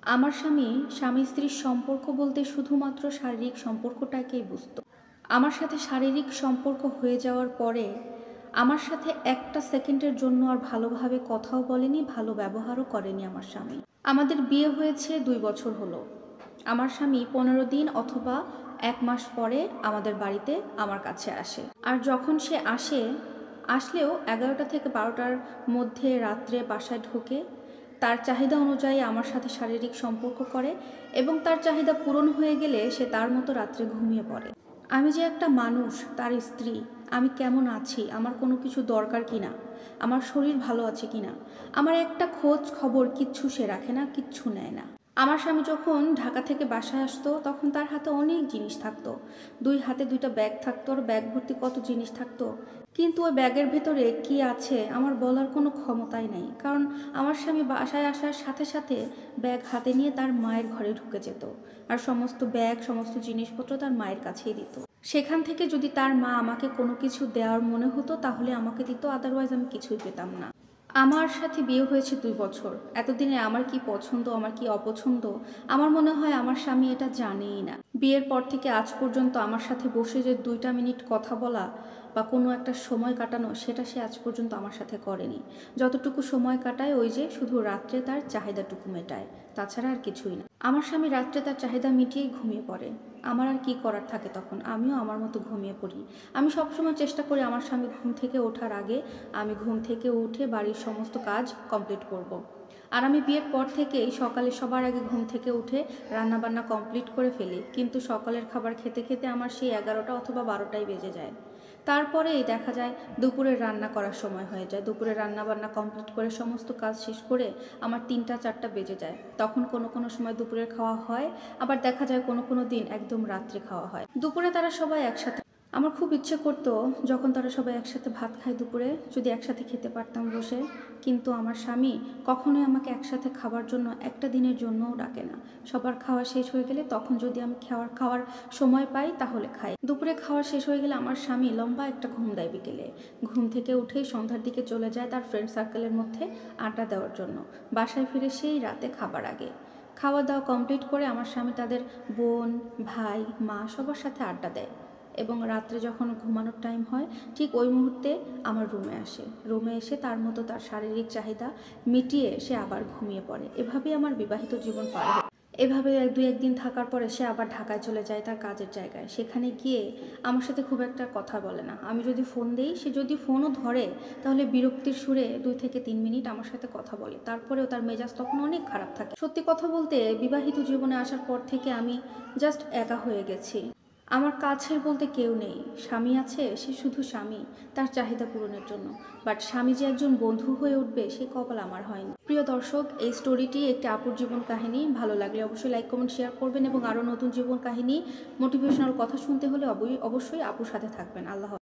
আমার স্বামী স্ত্রীর সম্পর্ক বলতে শুধুমাত্র শারীরিক সম্পর্কটাকেই বুঝতো। আমার সাথে শারীরিক সম্পর্ক হয়ে যাওয়ার পরে আমার সাথে একটা সেকেন্ডের জন্য আর ভালোভাবে কথাও বলেনি, ভালো ব্যবহারও করেনি আমার স্বামী। আমাদের বিয়ে হয়েছে 2 বছর হলো। আমার স্বামী 15 দিন অথবা 1 মাস পরে আমাদের বাড়িতে আমার কাছে আসে। আর যখন সে আসলেও 11টা থেকে 12টার মধ্যে রাত্রে বাসায় ঢোকে। তার চাহিদা অনুযায়ী আমার সাথে শারীরিক সম্পর্ক করে এবং তার চাহিদা পূরণ হয়ে গেলে সে তার মতো রাত্রে ঘুমিয়ে পড়ে। আমি যে একটা মানুষ, তার স্ত্রী, আমি কেমন আছি, আমার কোনো কিছু দরকার কিনা, আমার শরীর ভালো আছে কিনা, আমার একটা খোঁজ খবর কিচ্ছু সে রাখে না, কিচ্ছু নেয় না। আমার স্বামী যখন ঢাকা থেকে বাসায় আসতো তখন তার হাতে অনেক জিনিস থাকতো। 2 হাতে 2টা ব্যাগ থাকতো, আর ব্যাগ ভর্তি কত জিনিস থাকতো। কিন্তু ওই ব্যাগের ভেতরে কি আছে আমার বলার কোনো ক্ষমতাই নেই, কারণ আমার স্বামী বাসায় আসার সাথে সাথে ব্যাগ হাতে নিয়ে তার মায়ের ঘরে ঢুকে যেত, আর সমস্ত ব্যাগ সমস্ত জিনিসপত্র তার মায়ের কাছেই দিত। সেখান থেকে যদি তার মা আমাকে কোনো কিছু দেওয়ার মনে হতো তাহলে আমাকে দিত, আদারওয়াইজ আমি কিছুই পেতাম না। আমার সাথে বিয়ে হয়েছে 2 বছর। এতদিনে আমার কি পছন্দ, আমার কি অপছন্দ, আমার মনে হয় আমার স্বামী এটা জানেই না। বিয়ের পর থেকে আজ পর্যন্ত আমার সাথে বসে যে 2টা মিনিট কথা বলা বা কোনো একটা সময় কাটানো, সেটা সে আজ পর্যন্ত আমার সাথে করেনি। যতটুকু সময় কাটায় ওই যে শুধু রাত্রে তার চাহিদাটুকু মেটায়, তাছাড়া আর কিছুই না। আমার স্বামী রাত্রে তার চাহিদা মিটিয়েই ঘুমিয়ে পড়ে। আমার আর কি করার থাকে তখন, আমিও আমার মতো ঘুমিয়ে পড়ি। আমি সবসময় চেষ্টা করি আমার স্বামী ঘুম থেকে ওঠার আগে আমি ঘুম থেকে উঠে বাড়ির সমস্ত কাজ কমপ্লিট করব। আর আমি বিয়ের পর থেকেই সকালে সবার আগে ঘুম থেকে উঠে রান্নাবান্না কমপ্লিট করে ফেলি, কিন্তু সকালের খাবার খেতে খেতে আমার সেই 11টা অথবা 12টাই বেজে যায়। তারপরেই দেখা যায় দুপুরের রান্না করার সময় হয়ে যায়। দুপুরে রান্নাবান্না কমপ্লিট করে সমস্ত কাজ শেষ করে আমার 3টা 4টা বেজে যায়। তখন কোনো সময় দুপুরের খাওয়া হয়, আবার দেখা যায় কোনো দিন একদম রাত্রে খাওয়া হয়। দুপুরে তারা সবাই একসাথে। আমার খুব ইচ্ছে করতো যখন তারা সবাই একসাথে ভাত খায় দুপুরে, যদি একসাথে খেতে পারতাম বসে, কিন্তু আমার স্বামী কখনোই আমাকে একসাথে খাবার জন্য একটা দিনের জন্যও ডাকে না। সবার খাওয়া শেষ হয়ে গেলে তখন যদি আমি খাওয়ার সময় পাই তাহলে খাই। দুপুরে খাওয়া শেষ হয়ে গেলে আমার স্বামী লম্বা একটা ঘুম দেয় বিকেলে। ঘুম থেকে উঠেই সন্ধ্যার দিকে চলে যায় তার ফ্রেন্ড সার্কেলের মধ্যে আড্ডা দেওয়ার জন্য। বাসায় ফিরে সেই রাতে খাবার আগে খাওয়া দাওয়া কমপ্লিট করে আমার স্বামী তাদের বোন, ভাই, মা সবার সাথে আড্ডা দেয় এবং রাত্রে যখন ঘুমানোর টাইম হয় ঠিক ওই মুহূর্তে আমার রুমে এসে তার মতো তার শারীরিক চাহিদা মিটিয়ে সে আবার ঘুমিয়ে পড়ে। এভাবেই আমার বিবাহিত জীবন পার হয়। এভাবে 2-1 দিন থাকার পরে সে আবার ঢাকায় চলে যায় তার কাজের জায়গায়। সেখানে গিয়ে আমার সাথে খুব একটা কথা বলে না। আমি যদি ফোন দিই, সে যদি ফোনও ধরে তাহলে বিরক্তির সুরে 2 থেকে 3 মিনিট আমার সাথে কথা বলে, তারপরেও তার মেজাজ তখন অনেক খারাপ থাকে। সত্যি কথা বলতে বিবাহিত জীবনে আসার পর থেকে আমি জাস্ট একা হয়ে গেছি। আমার কাছের বলতে কেউ নেই। স্বামী আছে, সে শুধু স্বামী, তার চাহিদা পূরণের জন্য। বাট স্বামী যে একজন বন্ধু হয়ে উঠবে সে কপাল আমার হয়নি। প্রিয় দর্শক, এই স্টোরিটি একটি আপুর জীবন কাহিনী। ভালো লাগলে অবশ্যই লাইক কমেন্ট শেয়ার করবেন এবং আরও নতুন জীবন কাহিনী মোটিভেশনাল কথা শুনতে হলে অবশ্যই আপুর সাথে থাকবেন। আল্লাহ।